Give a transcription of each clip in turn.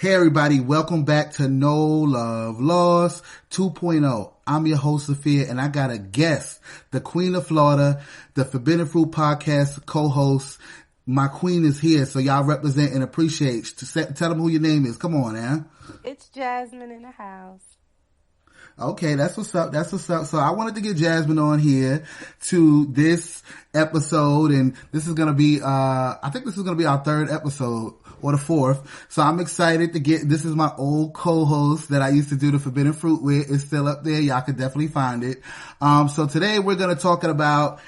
Hey everybody, welcome back to No Love Lost 2.0. I'm your host Sophia and I got a guest, the Queen of Florida, the Forbidden Fruit Podcast co-host. My queen is here, so y'all represent and appreciate. Tell them who your name is. Come on, Ann. It's Jazsmine in the house. Okay, that's what's up. That's what's up. So I wanted to get Jazsmine on here to this episode, and this is gonna be I think this is gonna be our third episode or the fourth. So I'm excited to this is my old co-host that I used to do the Forbidden Fruit with. It's still up there. Y'all can definitely find it. So today we're gonna talk about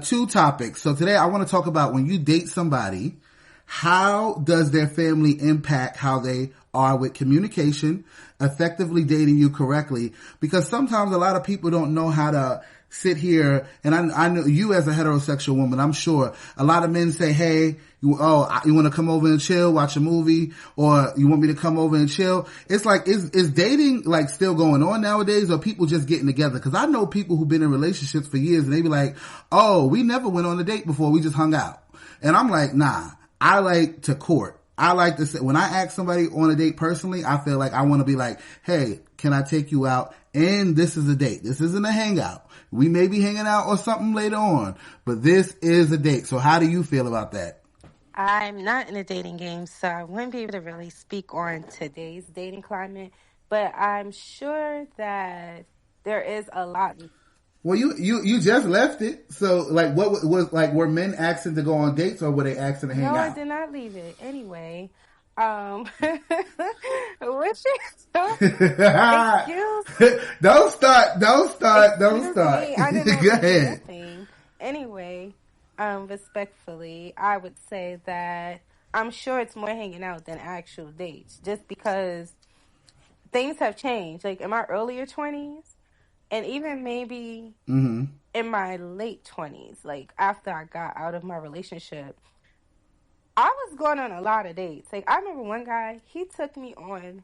two topics. So today I want to talk about when you date somebody, how does their family impact how they are with communication, effectively dating you correctly? Because sometimes a lot of people don't know how to sit here, and I know you as a heterosexual woman, I'm sure a lot of men say, hey, you want to come over and chill, watch a movie, or you want me to come over and chill? It's like, is dating like still going on nowadays, or people just getting together? Cause I know people who've been in relationships for years and they be like, oh, we never went on a date before, we just hung out. And I'm like, nah, I like to court. I like to say, when I ask somebody on a date personally, I feel like I want to be like, hey, can I take you out? And this is a date. This isn't a hangout. We may be hanging out or something later on, but this is a date. So how do you feel about that? I'm not in a dating game, so I wouldn't be able to really speak on today's dating climate, but I'm sure that there is a lot. Well, you just left it. So, like, what was, like, were men asking to go on dates or were they asking to hang out? No, I did not leave it. Anyway, which is excuse. Don't start. I didn't Go ahead. Anyway, respectfully, I would say that I'm sure it's more hanging out than actual dates, just because things have changed. Like in my earlier 20s, and even maybe in my late 20s, like after I got out of my relationship, I was going on a lot of dates. Like I remember one guy, he took me on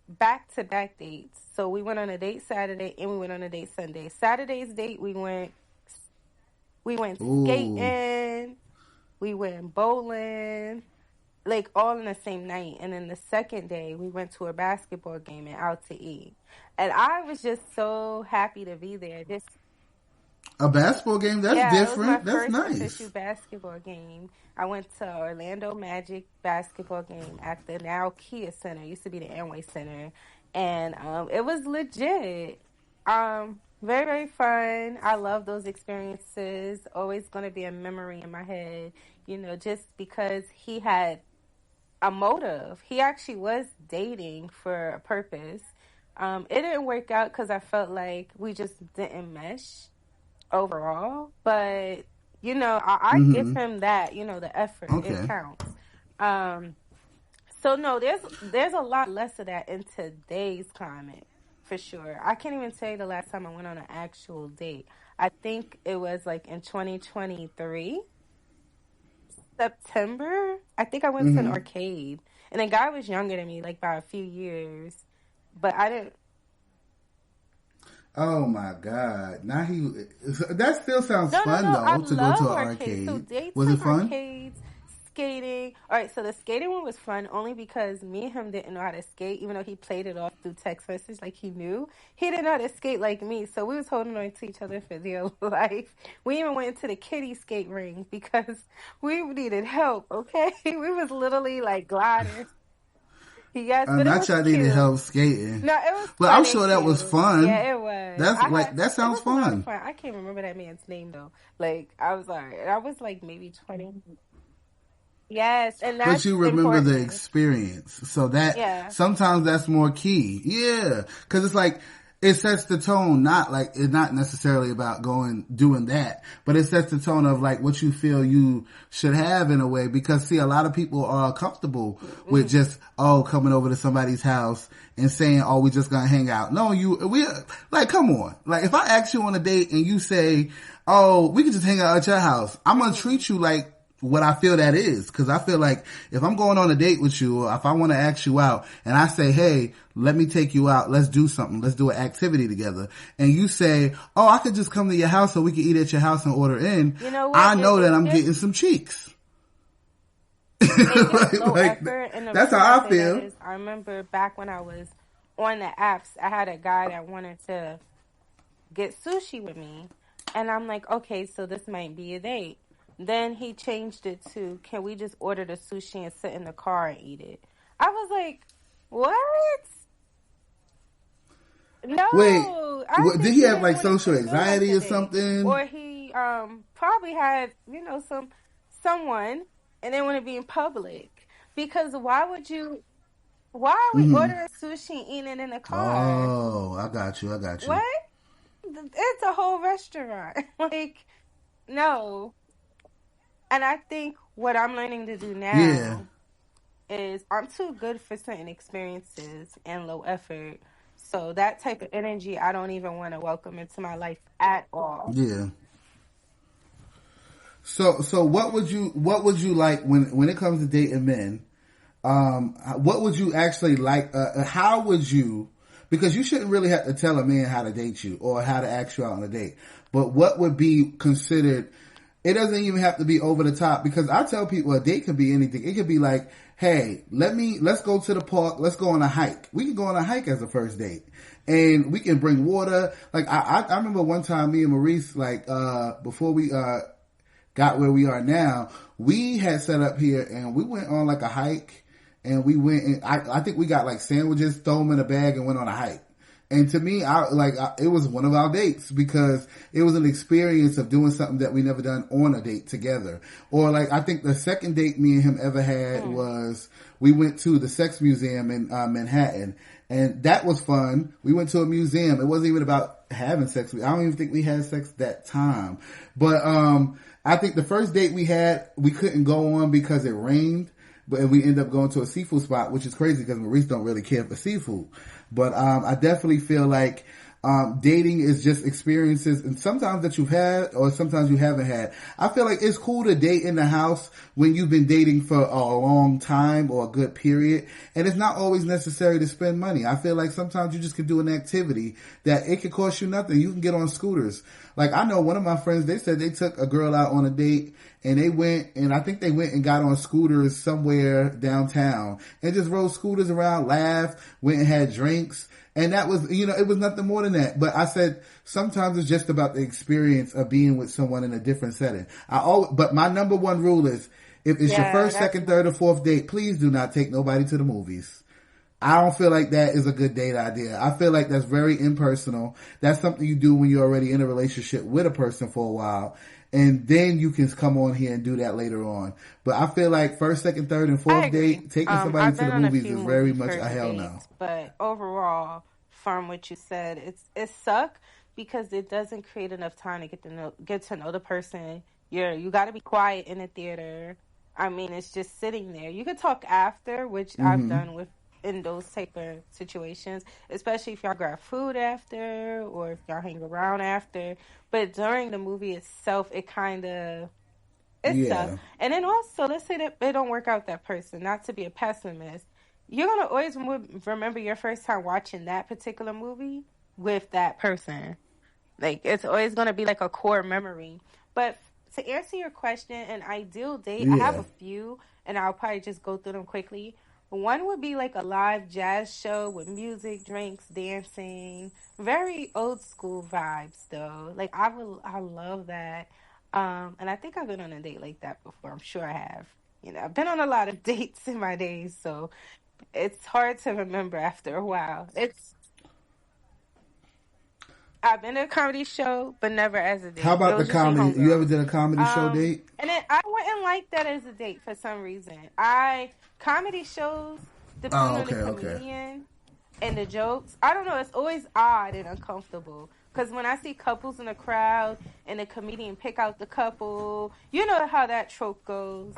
back-to-back dates. So we went on a date Saturday and we went on a date Sunday. Saturday's date, we went skating, we went bowling, like all in the same night. And then the second day, we went to a basketball game and out to eat. And I was just so happy to be there. A basketball game? That's different. That's nice. It was my first official basketball game. I went to Orlando Magic basketball game at the now Kia Center. It used to be the Amway Center. And it was legit. Very, very fun. I love those experiences. Always going to be a memory in my head, just because he had a motive. He actually was dating for a purpose. It didn't work out because I felt like we just didn't mesh overall. But, I give him that, the effort. Okay. It counts. So, no, there's a lot less of that in today's climate. For sure. I can't even tell you the last time I went on an actual date. I think it was like in 2023, September. I think I went to an arcade. And the guy was younger than me, like by a few years. But I didn't. Oh my God. That still sounds fun though, to go to an arcade. So dates was it fun? Arcades, skating. All right, so the skating one was fun only because me and him didn't know how to skate, even though he played it off through text message like he knew. He didn't know how to skate like me, so we was holding on to each other for dear life. We even went into the kiddie skate ring because we needed help, okay? We was literally like gliding. Yes, but not y'all needed help skating. No, it was. But I'm sure that was fun. Yeah, it was. That sounds fun. I can't remember that man's name though. Like I was like maybe 20. Yes, and that's but you remember important. the experience, so that sometimes that's more key. Yeah, because it's like it sets the tone. It's not necessarily about doing that, but it sets the tone of like what you feel you should have in a way. Because see, a lot of people are comfortable with just coming over to somebody's house and saying, we just gonna hang out. No, we like, come on. Like if I ask you on a date and you say, we can just hang out at your house, I'm gonna treat you like what I feel that is. Cause I feel like if I'm going on a date with you, or if I want to ask you out and I say, hey, let me take you out, let's do something, let's do an activity together. And you say, I could just come to your house so we can eat at your house and order in. You know what? I know that I'm getting some cheeks. It is low like, effort, and the that's reason I how I say that feel. is I remember back when I was on the apps, I had a guy that wanted to get sushi with me, and I'm like, okay, so this might be a date. Then he changed it to, can we just order the sushi and sit in the car and eat it? I was like, what? Wait, No, I did think he he have didn't like want it social to feel like anxiety a or date, something? or he probably had someone and they want to be in public. Because why are we Mm-hmm. ordering sushi and eating it in the car? Oh, I got you. I got you. What? It's a whole restaurant. Like, no. And I think what I'm learning to do Yeah, now is I'm too good for certain experiences and low effort. So that type of energy, I don't even want to welcome into my life at all. yeah. So what would you like when it comes to dating men? What would you actually like? How would you? Because you shouldn't really have to tell a man how to date you or how to ask you out on a date. But what would be considered? It doesn't even have to be over the top, because I tell people a date could be anything. It could be like, hey, let's go to the park. Let's go on a hike. We can go on a hike as a first date. And we can bring water. Like, I remember one time me and Maurice, like, before we, got where we are now, we had set up here and we went on like a hike, and we went and I think we got like sandwiches, throw them in a bag, and went on a hike. And to me, it was one of our dates, because it was an experience of doing something that we never done on a date together. Or like, I think the second date me and him ever had was we went to the Sex Museum in Manhattan, and that was fun. We went to a museum. It wasn't even about having sex. I don't even think we had sex that time. But I think the first date we had, we couldn't go on because it rained. But we ended up going to a seafood spot, which is crazy because Maurice don't really care for seafood. But I definitely feel like dating is just experiences, and sometimes that you've had or sometimes you haven't had. I feel like it's cool to date in the house when you've been dating for a long time or a good period, and it's not always necessary to spend money. I feel like sometimes you just can do an activity that it could cost you nothing. You can get on scooters. Like, I know one of my friends, they said they took a girl out on a date, and they went, and I think they went and got on scooters somewhere downtown and just rode scooters around, laughed, went and had drinks. And that was, it was nothing more than that. But I said, sometimes it's just about the experience of being with someone in a different setting. But my number one rule is, if it's your first, second, third, or fourth date, please do not take nobody to the movies. I don't feel like that is a good date idea. I feel like that's very impersonal. That's something you do when you're already in a relationship with a person for a while. And then you can come on here and do that later on. But I feel like first, second, third, and I fourth agree. date, taking somebody I've to been the on a movies few is very movie much a first hell no. dates, but overall, from what you said, it suck because it doesn't create enough time to get to know the person. You got to be quiet in the theater. I mean, it's just sitting there. You could talk after, which I've Mm-hmm. done with in those type of situations, especially if y'all grab food after or if y'all hang around after. But during the movie itself, it sucks. Yeah. And then also, let's say that it don't work out that person. Not to be a pessimist, you're gonna always remember your first time watching that particular movie with that person. Like, it's always gonna be like a core memory. But to answer your question, an ideal date, I have Yeah. a few, and I'll probably just go through them quickly. One would be like a live jazz show with music, drinks, dancing, very old school vibes though. Like, I love that. And I think I've been on a date like that before. I'm sure I have. I've been on a lot of dates in my days, so it's hard to remember after a while. I've been to a comedy show, but never as a How date. It about the was usually comedy? You ever homegirls. did a comedy show date? And then I wouldn't like that as a date for some reason. I comedy shows, depending Oh, on the okay, okay. comedian and the jokes, I don't know. It's always odd and uncomfortable. Because when I see couples in the crowd and the comedian pick out the couple, you know how that trope goes.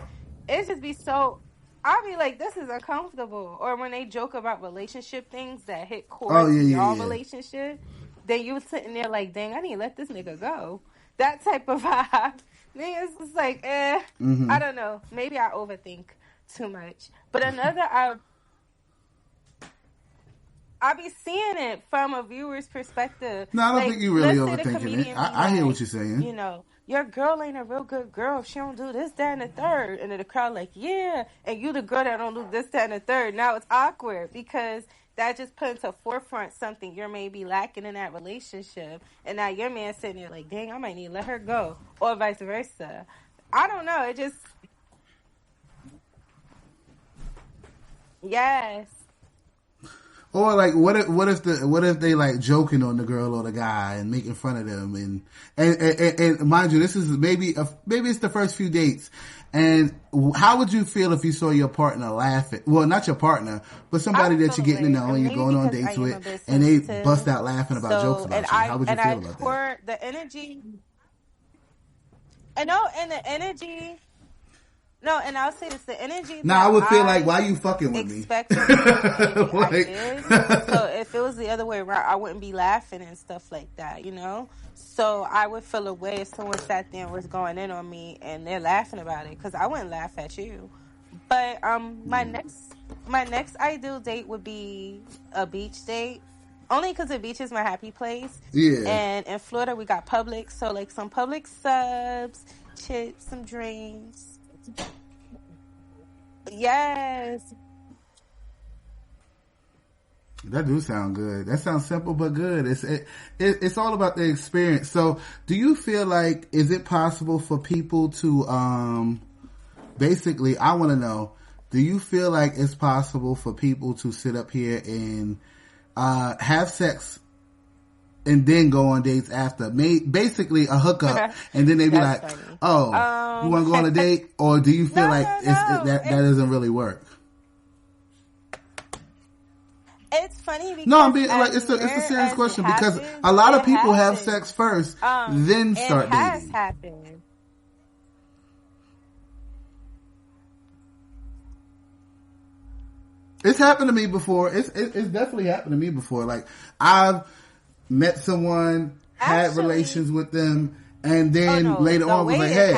It just be so. I'll be like, this is uncomfortable. Or when they joke about relationship things that hit Oh, chords yeah, in yeah, y'all yeah. relationship, then you sitting there like, dang, I need to let this nigga go. That type of vibe. Niggas it's like, Mm-hmm. I don't know. Maybe I overthink too much. But I be seeing it from a viewer's perspective. No, I don't Like, think you're really let's say the overthinking it. comedian be I hear what like, you're saying. you know, your girl ain't a real good girl if she don't do this, that, and the third. And then the crowd like, yeah. And you the girl that don't do this, that, and the third. Now it's awkward because that just put into forefront something you're maybe lacking in that relationship. And now your man sitting there like, dang, I might need to let her go. Or vice versa. I don't know. It just... Yes. Or like, what if they like joking on the girl or the guy and making fun of them and mind you, this is maybe it's the first few dates. And how would you feel if you saw your partner laughing? Well, not your partner, but somebody that you're getting to know and you're going on dates with, and they bust out laughing about jokes about you. How would you feel about that? The energy. I know, and the energy. No, and I'll say this: the energy. I would feel like, why you fucking with me? Like, I did. So if it was the other way around, I wouldn't be laughing and stuff like that, you know. So I would feel a way if someone sat there and was going in on me and they're laughing about it, because I wouldn't laugh at you. But my next ideal date would be a beach date. Only because the beach is my happy place. Yeah. And in Florida, we got Publix. So, like, some Publix subs, chips, some drinks. Yes. That do sound good. That sounds simple but good. It's all about the experience. So, do you feel like, is it possible for people to, basically, I want to know, do you feel like it's possible for people to sit up here and have sex and then go on dates after? Basically a hookup, and then they be like, funny. Oh, you want to go on a date? Or do you feel that doesn't really work? It's funny because I'm being like, it's a serious question, because a lot of people have sex first, then start dating. It has happened. It's happened to me before. It's definitely happened to me before. Like, I've met someone, had relations with them, and then later on was like, hey,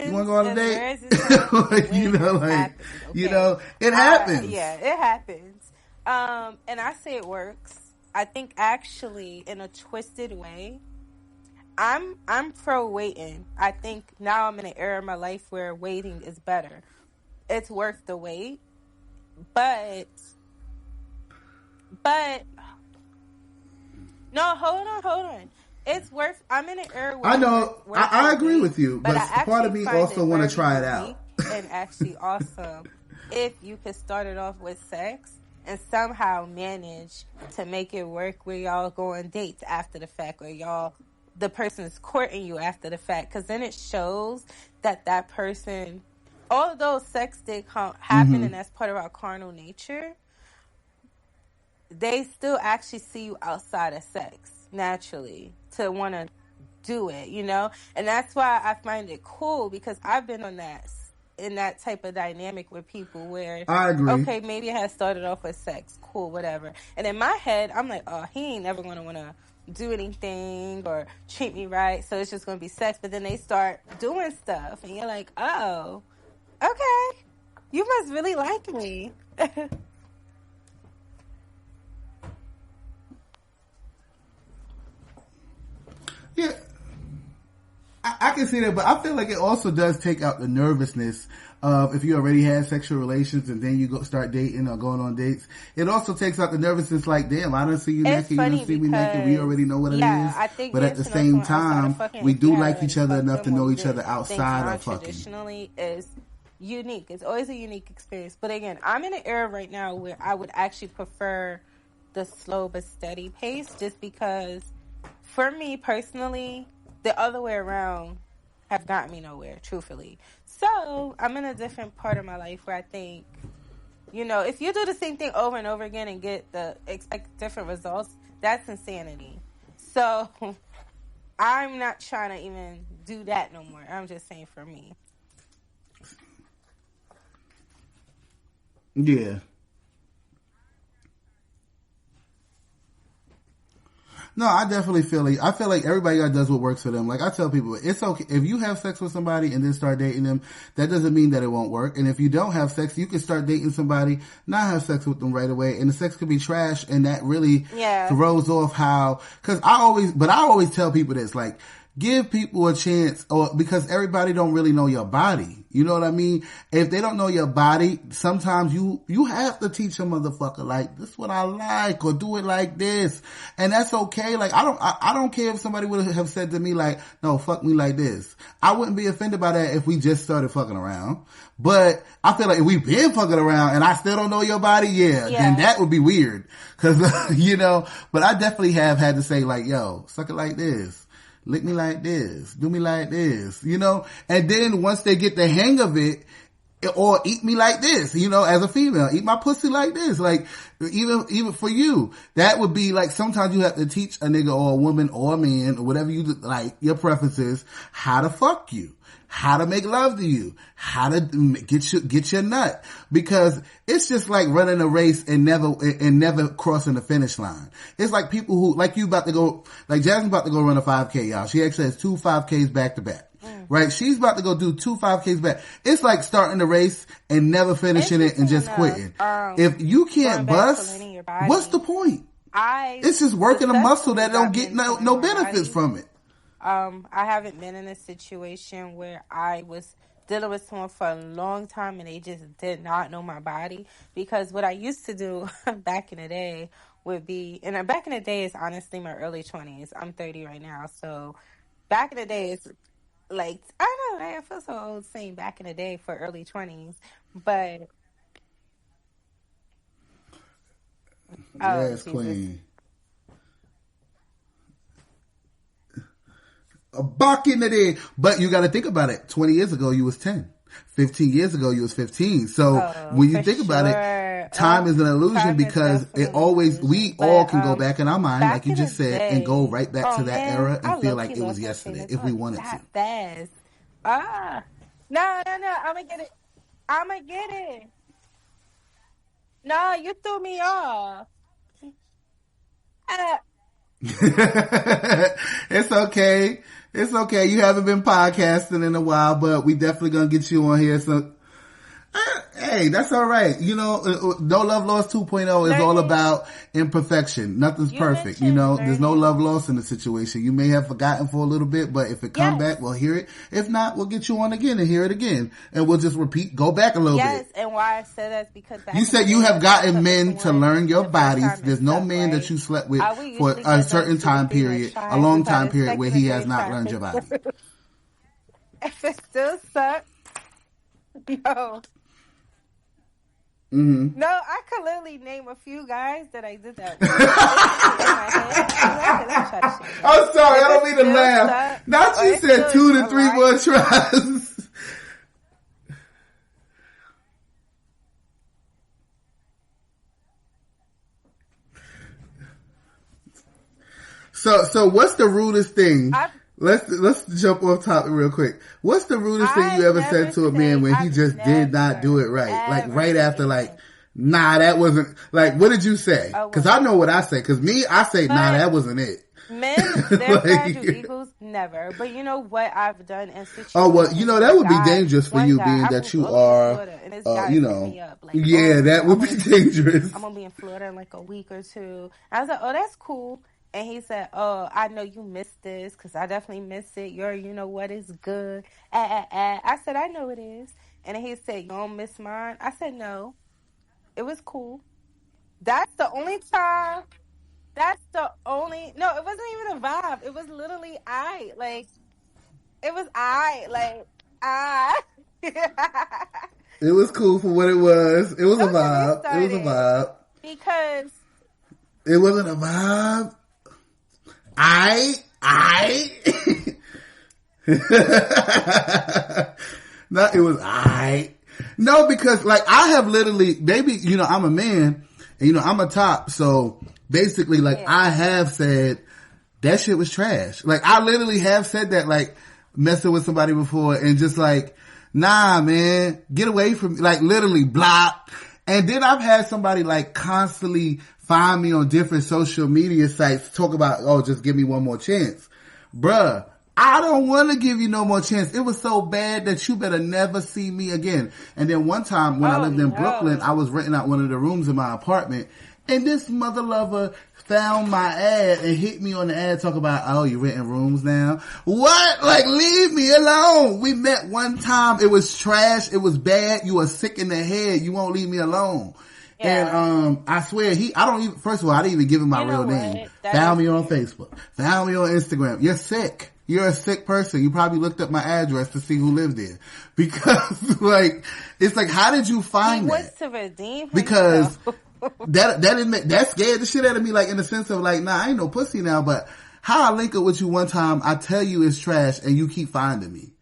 you want to go on a date? Like, it happens. Yeah, it happens. And I say it works. I think actually in a twisted way, I'm pro waiting. I think now I'm in an era of my life where waiting is better. It's worth the wait. But no, hold on. It's worth. I'm in an era where I know. I agree with you, but part of me also want to try it out. And actually, awesome if you could start it off with sex and somehow manage to make it work where y'all go on dates after the fact, or the person is courting you after the fact, because then it shows that person. Although sex did happen, and that's part of our carnal nature, they still actually see you outside of sex naturally to want to do it, you know? And that's why I find it cool, because I've been in that type of dynamic with people where, I agree. Okay, maybe it has started off with sex, cool, whatever. And in my head, I'm like, oh, he ain't never going to want to do anything or treat me right, so it's just going to be sex. But then they start doing stuff, and you're like, oh, okay, you must really like me. Yeah, I can see that, but I feel like it also does take out the nervousness of if you already had sexual relations and then you start dating or going on dates. It also takes out the nervousness, like, damn, I don't see you naked, you don't see me naked, we already know what it is. I think but at the same time, we do like each other enough to know each other outside of fucking. Traditionally is unique. It's always a unique experience. But again, I'm in an era right now where I would actually prefer the slow but steady pace, just because for me personally, the other way around have gotten me nowhere, truthfully. So I'm in a different part of my life where I think, if you do the same thing over and over again and expect different results, that's insanity. So I'm not trying to even do that no more. I'm just saying for me. Yeah. No, I definitely feel like everybody does what works for them. Like, I tell people, it's okay if you have sex with somebody and then start dating them. That doesn't mean that it won't work. And if you don't have sex, you can start dating somebody, not have sex with them right away, and the sex could be trash, and that really throws off how. Because I always tell people this, like, give people a chance, or because everybody don't really know your body. You know what I mean? If they don't know your body, sometimes you have to teach a motherfucker like, this is what I like, or do it like this. And that's okay. Like, I don't care if somebody would have said to me like, no, fuck me like this. I wouldn't be offended by that if we just started fucking around. But I feel like if we've been fucking around and I still don't know your body, then that would be weird. Cause, but I definitely have had to say like, yo, suck it like this. Lick me like this, do me like this, and then once they get the hang of it, or eat me like this, as a female, eat my pussy like this, like, even for you, that would be like, sometimes you have to teach a nigga or a woman or a man or whatever you like, your preferences, how to fuck you. How to make love to you, how to get your nut, because it's just like running a race and never crossing the finish line. It's like people who, like you about to go, like Jazsmine about to go run a 5K, y'all. She actually has 2 5Ks back to back. Right? She's about to go do 2 5Ks back. It's like starting the race and never finishing it and just quitting. If you can't bust, what's the point? It's just working a muscle that don't get no benefits from it. I haven't been in a situation where I was dealing with someone for a long time and they just did not know my body. Because what I used to do back in the day would be, and back in the day is honestly my early 20s. I'm 30 right now. So back in the day, it's like, I don't know, I feel so old saying back in the day for early 20s. But, yes, queen. A buck in the day. But you got to think about it. 20 years ago, you was 10. 15 years ago, you was 15. So when you think about it, time is an illusion, because we all can go back in our mind, like you just said, and go right back to that era and feel like it was yesterday if we wanted to. Fast. No, I'm gonna get it. No, you threw me off. It's okay. It's okay. You haven't been podcasting in a while, but we definitely gonna get you on here. So, hey, that's all right. No Love Lost 2.0 is all about imperfection. Nothing's perfect. There's no love lost in the situation. You may have forgotten for a little bit, but if it come back, we'll hear it. If not, we'll get you on again and hear it again. And we'll just go back a little bit. Yes, and why I said that is because you said you have gotten men to learn your bodies. There's no man that you slept with for a certain time period, a long time period, where he has not learned your body. If it still sucks, no. Mm-hmm. No, I could literally name a few guys that I did that with. I'm sorry, I don't mean to laugh. Not you said 2 to 3 more tries. So what's the rudest thing? Let's jump off topic real quick. What's the rudest thing you ever said to a man when he just did not do it right? Like right after, like, nah, that wasn't, like, what did you say? Cause I know what I say. Cause me, I say, nah, that wasn't it. Men, they're fragile eagles, never. But you know what I've done in situations. Oh, well, that would be dangerous for you, being that you are, that would be dangerous. I'm gonna be in Florida in like a week or two. I was like, oh, that's cool. And he said, oh, I know you missed this, because I definitely missed it. You know what is good. I said, I know it is. And he said, you don't miss mine? I said, no. It was cool. That's the only time. No, it wasn't even a vibe. It was literally it was cool for what it was. It was a vibe. It was a vibe. Because it wasn't a vibe. No, it was No, because like I have literally, maybe, I'm a man and I'm a top. So basically like I have said that shit was trash. Like I literally have said that, like messing with somebody before and just like, nah, man, get away from me. Like literally block. And then I've had somebody like constantly find me on different social media sites, talk about, oh, just give me one more chance. Bruh, I don't want to give you no more chance. It was so bad that you better never see me again. And then one time when I lived in Brooklyn, I was renting out one of the rooms in my apartment, and this mother lover found my ad and hit me on the ad talking about, oh, you renting rooms now? What? Like, leave me alone. We met one time. It was trash. It was bad. You were sick in the head. You won't leave me alone. Yeah. And I swear first of all, I didn't even give him my real name. Found me on Facebook. Found me on Instagram. You're sick. You're a sick person. You probably looked up my address to see who lived there. Because like, it's like, how did you find that? He was to redeem himself. Because that scared the shit out of me, like in the sense of like, nah, I ain't no pussy now, but how I link up with you one time, I tell you it's trash and you keep finding me.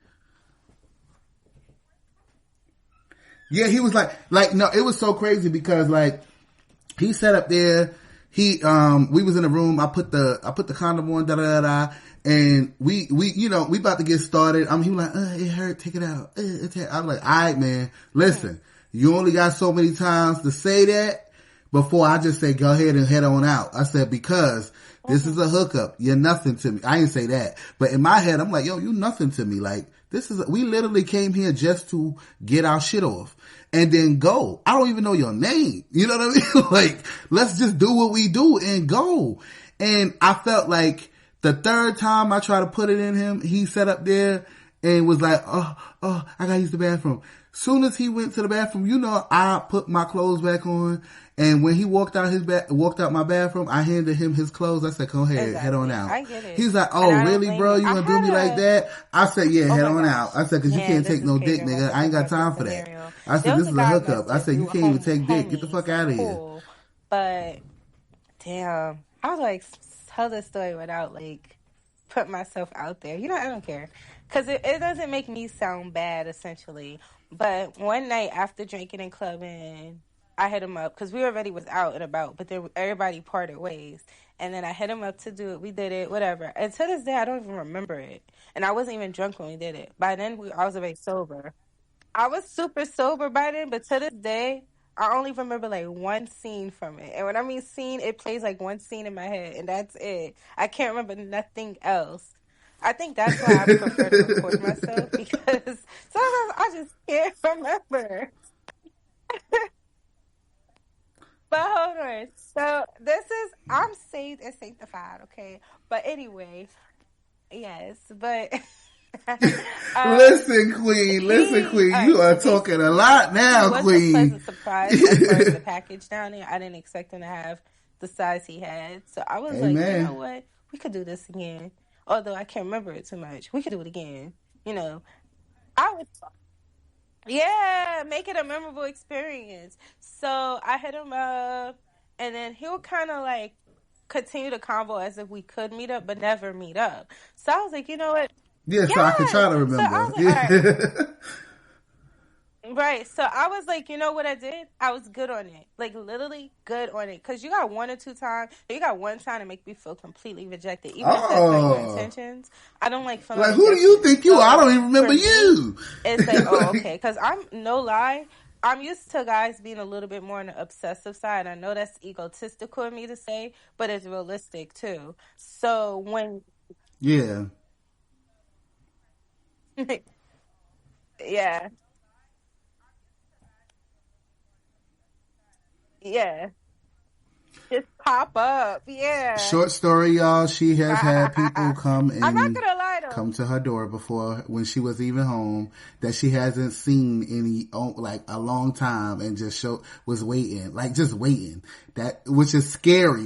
Yeah, he was like, no, it was so crazy because like, he sat up there, we was in a room, I put the condom on, and we about to get started. He was like, it hurt, take it out. I'm like, alright man, listen, you only got so many times to say that before I just say, go ahead and head on out. I said, because this is a hookup. You're nothing to me. I didn't say that. But in my head, I'm like, yo, you nothing to me. Like, we literally came here just to get our shit off and then go. I don't even know your name. You know what I mean? Like, let's just do what we do and go. And I felt like the third time I tried to put it in him, he sat up there and was like, oh, I gotta use the bathroom. Soon as he went to the bathroom, I put my clothes back on. And when he walked out my bathroom, I handed him his clothes. I said, go ahead, head on out. I get it. He's like, oh, really, bro? You gonna do me like that? I said, yeah, head on out. I said, cause you can't take no dick, nigga. I ain't got time for that. I said, this is a hookup. I said, you can't even take dick. Get the fuck out of here. But, damn, I was like, tell this story without like, put myself out there. I don't care. Cause it doesn't make me sound bad, essentially. But one night after drinking and clubbing, I hit him up because we already was out and about, but then everybody parted ways. And then I hit him up to do it. We did it, whatever. And to this day, I don't even remember it. And I wasn't even drunk when we did it. By then, I was already sober. I was super sober by then, but to this day, I only remember like one scene from it. And when I mean scene, it plays like one scene in my head, and that's it. I can't remember nothing else. I think that's why I prefer to record myself, because sometimes I just can't remember. But hold on. So I'm saved and sanctified, okay? But anyway, yes, but... listen, Queen, you are talking a lot now, Queen. It was a pleasant surprise as far as the package down there. I didn't expect him to have the size he had. So I was like, you know what? We could do this again. Although I can't remember it too much. We could do it again. I would... Yeah, make it a memorable experience. So I hit him up, and then he'll kind of like continue the convo as if we could meet up, but never meet up. So I was like, you know what? Yeah, so I can try to remember. So I was like, all right. Right. So I was like, you know what I did? I was good on it. Like, literally good on it. Because you got one or two times. You got one time to make me feel completely rejected. Even if that's like your intentions. I don't like feeling like, who do you think you are? I don't even remember you. It's like, oh, okay. Because no lie, I'm used to guys being a little bit more on the obsessive side. I know that's egotistical of me to say, but it's realistic too. So when... Yeah. Yeah. Yeah. Just pop up. Yeah. Short story, y'all. She has had people come and I'm not gonna lie though. Come to her door before when she was even home that she hasn't seen any like a long time and just was waiting, like just waiting. Which is scary.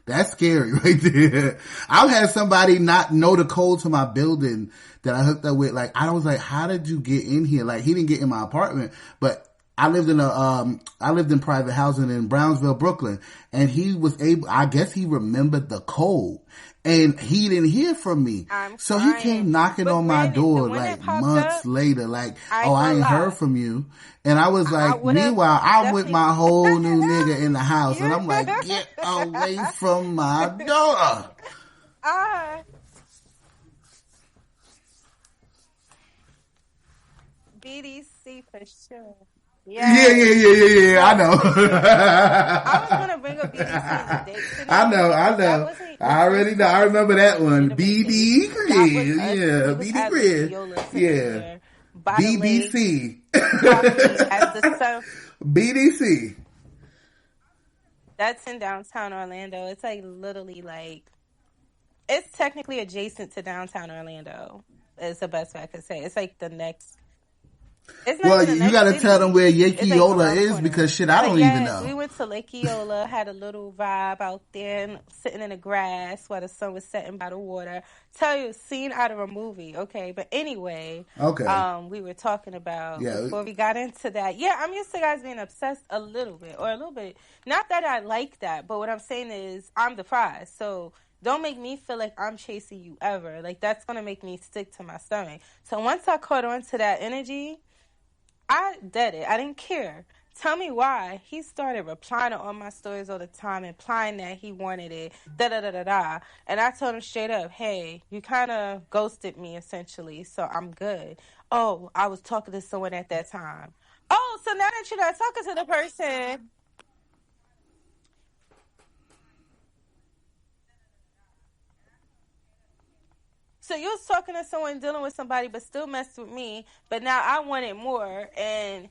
That's scary right there. I've had somebody not know the code to my building that I hooked up with. Like, I was like, how did you get in here? Like, he didn't get in my apartment, but I lived in private housing in Brownsville, Brooklyn, and I guess he remembered the code, and he didn't hear from me. So he came knocking on my door like months later, like, I ain't heard from you. And I was like, meanwhile, I'm with my whole new nigga in the house, and I'm like, get away from my door. BDC for sure. Yeah. I know. I was gonna bring up BDC as a date today. I know. That wasn't I already know. I remember that one. BD Chris. That was us. Yeah, We was BD at Chris. Loyola sitting Yeah. there by the lake, BBC. talking as the sun. BDC. That's in downtown Orlando. It's like literally like, it's technically adjacent to downtown Orlando. Is the best way I could say. It's like the next. It's not Well, even the you next gotta city. tell them where It's like Yakiola around the is corner. because shit, I But don't yes, even know. we went to Lake Eola, had a little vibe out there, and sitting in the grass while the sun was setting by the water. Tell you, scene out of a movie, okay? But anyway, we were talking about before we got into that. Yeah, I'm used to guys being obsessed a little bit. Not that I like that, but what I'm saying is I'm the prize, so. Don't make me feel like I'm chasing you ever. Like, that's going to make me stick to my stomach. So once I caught on to that energy, I did it. I didn't care. Tell me why. He started replying to all my stories all the time, implying that he wanted it, da-da-da-da-da. And I told him straight up, hey, you kind of ghosted me, essentially, so I'm good. Oh, I was talking to someone at that time. Oh, so now that you're not talking to the person... So you was talking to someone, dealing with somebody, but still messed with me. But now I wanted more, and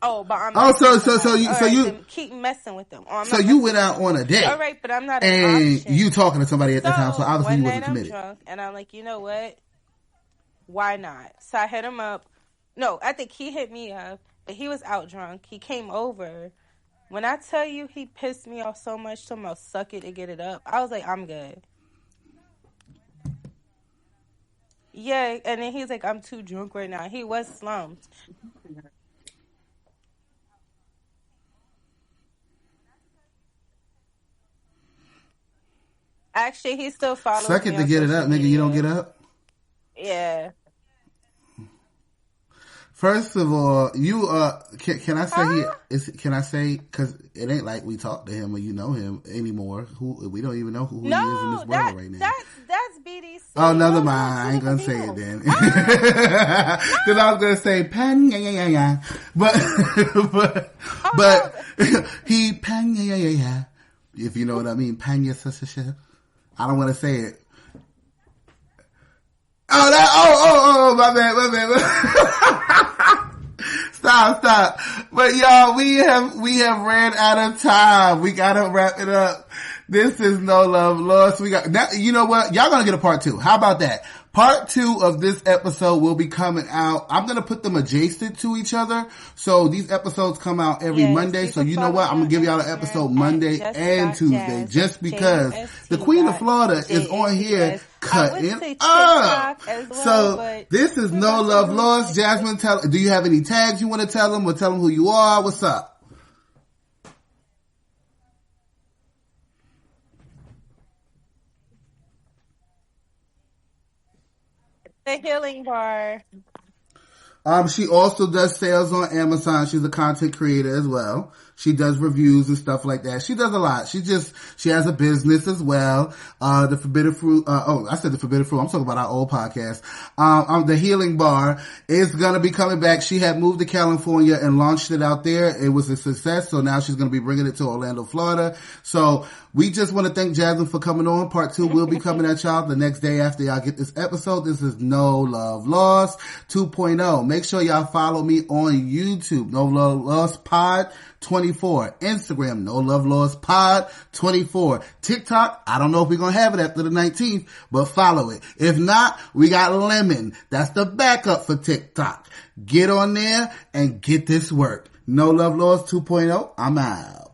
but I'm. So you keep messing with them. So you went out on a date. All right, but I'm not. And you talking to somebody at that time, so obviously you wasn't committed. I'm drunk, and I'm like, you know what? Why not? So I hit him up. No, I think he hit me up, but he was out drunk. He came over. When I tell you, he pissed me off so much. Talking about suck it and get it up. I was like, I'm good. Yeah, and then he's like, I'm too drunk right now. He was slumped. Actually, he still follows me. Suck it to get it up, nigga. You don't get up? Yeah. First of all, you can I say can I say, because it ain't like we talk to him or you know him anymore. We don't even know who he is in this world right now. That's BDC. Oh, never mind. I ain't gonna say it then. Because I was gonna say pan but he pan if you know what I mean. Pan I don't want to say it. My bad. Stop. But y'all, we have ran out of time. We gotta wrap it up. This is No Love Lost. You know what? Y'all gonna get a part 2. How about that? Part 2 of this episode will be coming out. I'm gonna put them adjacent to each other. So these episodes come out every Monday. So you know what? I'm gonna give y'all an episode Monday and Tuesday just because the Queen of Florida is on here cutting up. So this is No Love Lost. Jazsmine, do you have any tags you want to tell them or tell them who you are? What's up? The Healing Bar. She also does sales on Amazon. She's a content creator as well. She does reviews and stuff like that. She does a lot. She has a business as well. The Forbidden Fruit, I said the Forbidden Fruit. I'm talking about our old podcast. The Healing Bar is gonna be coming back. She had moved to California and launched it out there. It was a success. So now she's gonna be bringing it to Orlando, Florida. So we just want to thank Jazsmine for coming on. Part 2 will be coming at y'all the next day after y'all get this episode. This is No Love Lost 2.0. Make sure y'all follow me on YouTube. No Love Lost Pod 24. Instagram, No Love Lost Pod 24. TikTok, I don't know if we're going to have it after the 19th, but follow it. If not, we got Lemon. That's the backup for TikTok. Get on there and get this work. No Love Lost 2.0. I'm out.